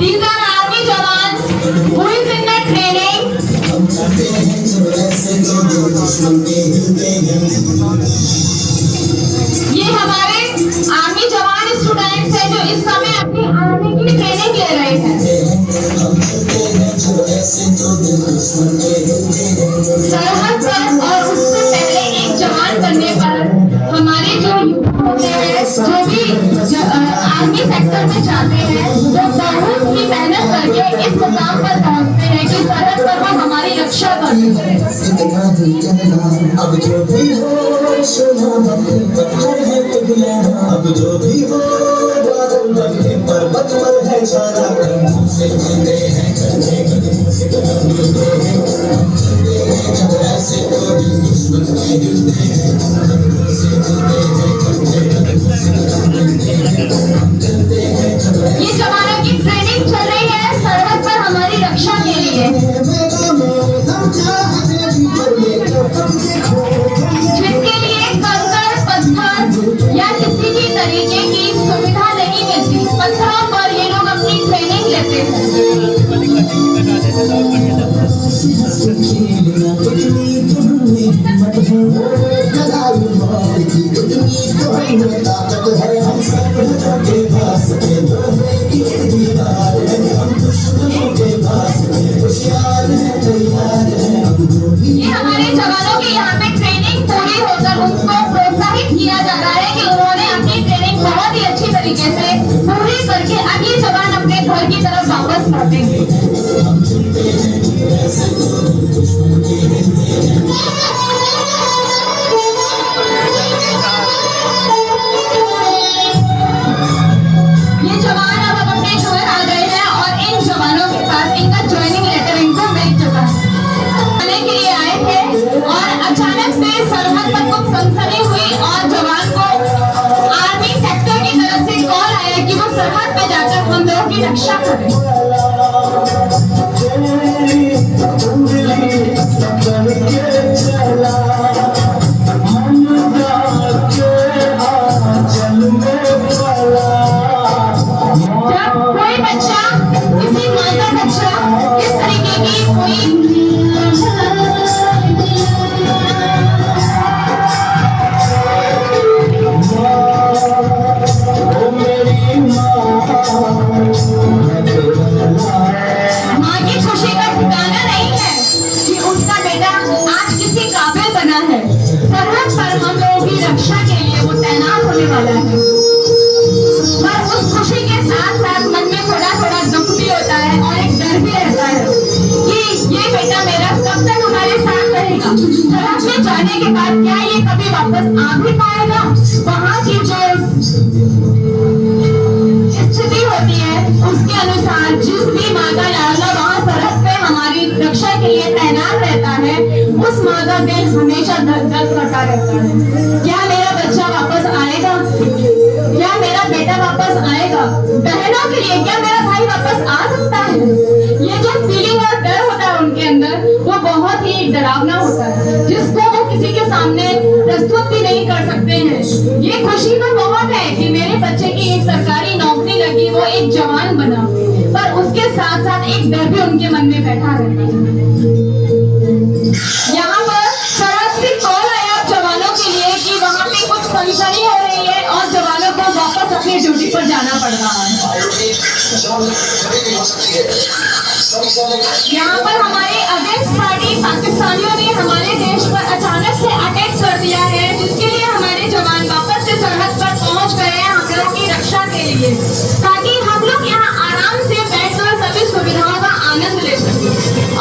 These are army jawans who is in the training. ये हमारे army जवान students हैं जो इस समय अपनी आर्मी की ट्रेनिंग ले रहे हैं। सरहद पर और उससे पहले एक जवान बनने पर हमारे जो युवा होते हैं, जो भी आर्मी सेक्टर में जाते हैं, वो बहुत ही मेहनत करके इस मुकाम पर पहुंचते हैं कि सरहद पर वो हमारी रक्षा करते हैं। अब जो भी हो अब जो भी हो पर्वत पर है सारा से जीते हैं ऐसे दुश्मन के गिरते हैं ये जवानों की ट्रेनिंग चल रही है सरहद पर हमारी रक्षा के लिए, जिनके लिए कंकड़ पत्थर या किसी भी तरीके की सुविधा नहीं मिलती, पत्थरों पर ये लोग अपनी ट्रेनिंग लेते हैं। ये हमारे जवानों की यहाँ पे ट्रेनिंग पूरी होकर उनको प्रोत्साहित किया जा रहा है कि उन्होंने अपनी ट्रेनिंग बहुत ही अच्छी तरीके से पूरी करके अब ये जवान अपने घर की तरफ वापस लौटेंगे। ये जवान अब अपने घर आ गए हैं और इन जवानों के पास इनका ज्वाइनिंग लेटर इनको मिल चुका है। आने के लिए आए थे और अचानक से सरहद पर कुछ सनसनी हुई और जवान को आर्मी सेक्टर की तरफ से कॉल आया कि वो सरहद पे जाकर हम लोगों की रक्षा करें। जब कोई बच्चा किसी माँ का बच्चा इस तरीके की कोई माँ की खुशी का ठिकाना नहीं है कि उसका बेटा आज किसी काबिल बना है। सरहद पर हम लोगों की रक्षा के लिए वो तैनात होने वाला है, पर उस खुशी के साथ साथ मन में थोड़ा थोड़ा दुख भी होता है और एक डर भी रहता है कि ये बेटा मेरा कब तक हमारे साथ रहेगा। सरहद में जाने के बाद क्या ये कभी वापस आ भी पाएगा? वहाँ की जो स्थिति होती है उसके अनुसार जिस भी माँ का लाडला वहाँ सरहद पे हमारी रक्षा के लिए तैनात रहता है, उस माँ का दिल हमेशा धक धक करता रहता है। क्या मेरा बच्चा वापस आएगा? क्या मेरा बेटा वापस आएगा? बहनों के लिए क्या मेरा भाई वापस आ सकता है? ये जो फीलिंग और डर होता है उनके अंदर, वो बहुत ही डरावना होता है, जिसको वो किसी के सामने प्रस्तुत भी नहीं कर सकते हैं। ये खुशी तो बहुत है कि मेरे बच्चे की एक सरकारी नौकरी लगी, वो एक जवान बना, पर उसके साथ साथ एक डर भी उनके मन में बैठा रहता है। यहाँ पर सरहद से कॉल आया जवानों के लिए कि वहाँ पे कुछ सनसनी हो रही है और जवानों को वापस अपनी ड्यूटी पर जाना पड़ रहा है। यहाँ पर हमारे अगेंस्ट पार्टी पाकिस्तानियों ने हमारे देश पर अचानक से अटैक कर दिया है, जिसके लिए हमारे जवान वापस से सरहद पर पहुँच गए हैं हम लोगों की रक्षा के लिए, ताकि हम लोग यहाँ आराम से बैठकर सभी सुविधाओं का आनंद ले सकें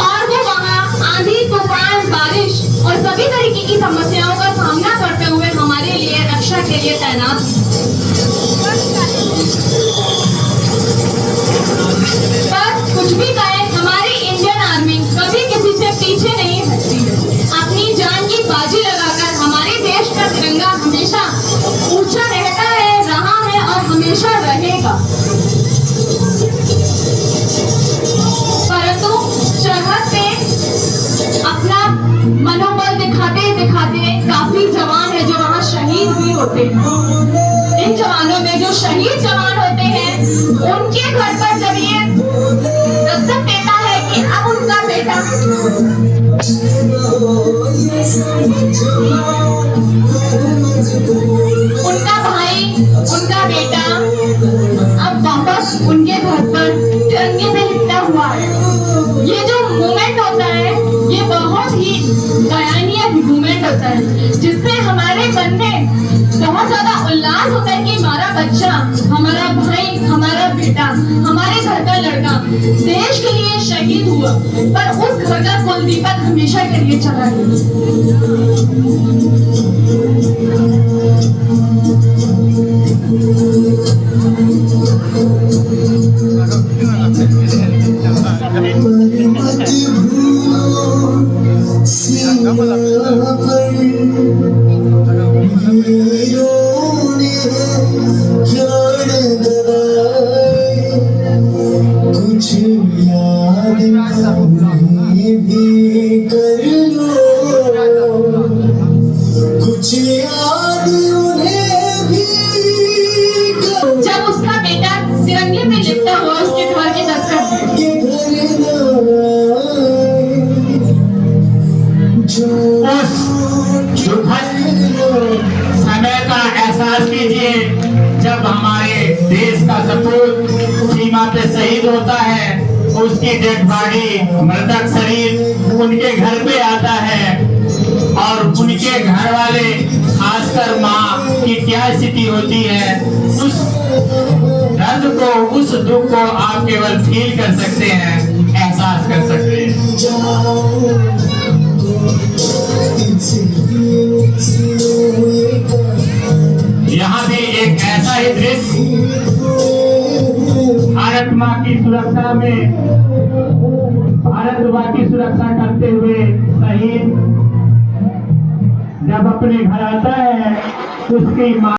और वो वहाँ आंधी तूफान बारिश और सभी तरीके की समस्याओं का सामना करते हुए हमारे लिए रक्षा के लिए तैनात। पर कुछ भी कहें, हमारी इंडियन आर्मी कभी किसी से पीछे नहीं हटती है। अपनी जान की बाजी लगाकर हमारे देश का तिरंगा हमेशा ऊंचा रहता है, रहा है और हमेशा रहेगा। परंतु सरहद पे अपना मनोबल दिखाते दिखाते काफी जवान है जो वहाँ शहीद भी होते हैं। उनके घर पर तिरंगे में लिपटा हुआ है। ये जो मूवमेंट होता है ये बहुत ही दयनीय मूवमेंट होता है, जिससे हमारे मन में बहुत ज्यादा उल्लास होता है कि हमारा बच्चा, हमारा भाई, हमारा बेटा, हमारे घर का लड़का देश के लिए शहीद हुआ, पर उस घर का कुल दीपक हमेशा के लिए चला गया। कुछ याद भी कर लो, कुछ याद उन्हें भी कर लो। जब उसका बेटा तिरंगे में लिपटा हुआ उसके घर के दस्तक थे। उस दुखद समय का एहसास कीजिए जब हमारे देश का सपूत सीमा पे शहीद होता है, उसकी डेड बॉडी, मृतक शरीर उनके घर पे आता है और उनके घर वाले, खासकर माँ की क्या स्थिति होती है, उस दर्द को, उस दुख को आप केवल फील कर सकते हैं, एहसास कर सकते हैं। यहाँ भी एक ऐसा ही दृश्य भारत माँ की सुरक्षा में, भारत माँ की सुरक्षा करते हुए शहीद जब अपने घर आता है उसकी माँ